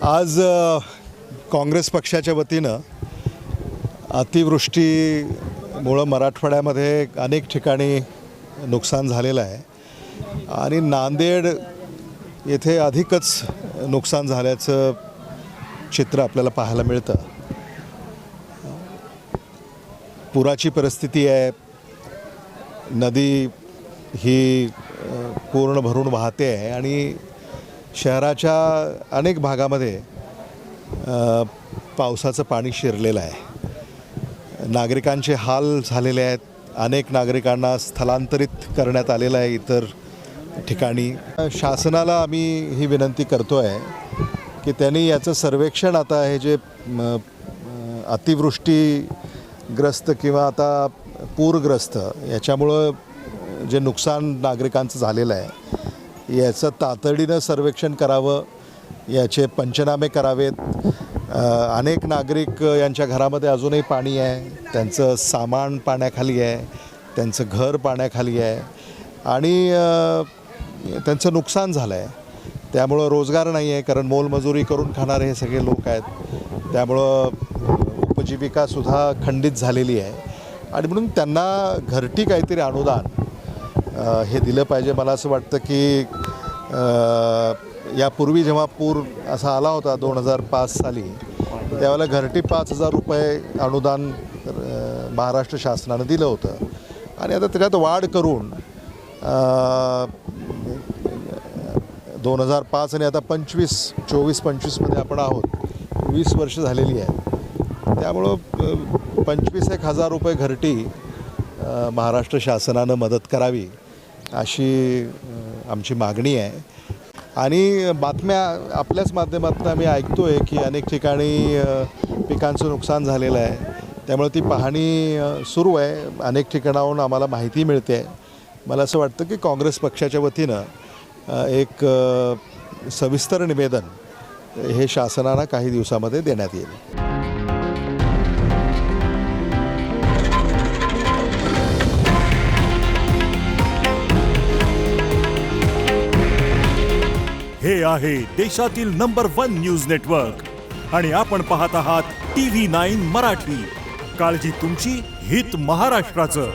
आज काँग्रेस पक्षाच्या वतीनं अतिवृष्टीमुळं मराठवाड्यामध्ये अनेक ठिकाणी नुकसान झालेलं आहे आणि नांदेड येथे अधिकच नुकसान झाल्याचं चित्र आपल्याला पाहायला मिळतं. पुराची परिस्थिती आहे. नदी ही पूर्ण भरून वाहते आहे आणि शहराच्या अनेक भागामध्ये पावसाचं पाणी शिरलेलं आहे. नागरिकांचे हाल झालेले आहेत. अनेक नागरिकांना स्थलांतरित करण्यात आलेलं आहे इतर ठिकाणी. शासनाला आम्ही ही विनंती करतो आहे की त्यांनी याचं सर्वेक्षण, आता हे जे अतिवृष्टीग्रस्त किंवा आता पूरग्रस्त याच्यामुळं जे नुकसान नागरिकांचं झालेलं आहे याचं तातडीनं सर्वेक्षण करावं, याचे पंचनामे करावेत. अनेक नागरिक यांच्या घरामध्ये अजूनही पाणी आहे, त्यांचं सामान पाण्याखाली आहे, त्यांचं घर पाण्याखाली आहे आणि त्यांचं नुकसान झालं आहे. त्यामुळं रोजगार नाही आहे, कारण मोलमजुरी करून खाणारे हे सगळे लोक आहेत. त्यामुळं उपजीविकासुद्धा खंडित झालेली आहे आणि म्हणून त्यांना घरटी काहीतरी अनुदान हे दिलं पाहिजे. मला असं वाटतं की यापूर्वी जेव्हा पूर असा आला होता 2005 साली, त्यावेळेला घरटी 5,000 रुपये अनुदान महाराष्ट्र शासनानं दिलं होतं आणि आता त्याच्यात वाढ करून 2005 आणि आता 24-25मध्ये आपण आहोत, 20 वर्ष झालेली आहेत. त्यामुळं 25,000 रुपये घरटी महाराष्ट्र शासनानं मदत करावी अशी आमची मागणी आहे. आणि बातम्या आपल्याच माध्यमातून आम्ही ऐकतो आहे की अनेक ठिकाणी पिकांचं नुकसान झालेलं आहे. त्यामुळे ती पाहणी सुरू आहे. अनेक ठिकाणाहून आम्हाला माहिती मिळते आहे. मला असं वाटतं की काँग्रेस पक्षाच्या वतीनं एक सविस्तर निवेदन हे शासनाला काही दिवसामध्ये देण्यात येईल. हे आहे देशातील नंबर 1 न्यूज नेटवर्क आणि आपण पाहत आहात TV9 मराठी. काळजी तुमची, हित महाराष्ट्राचं.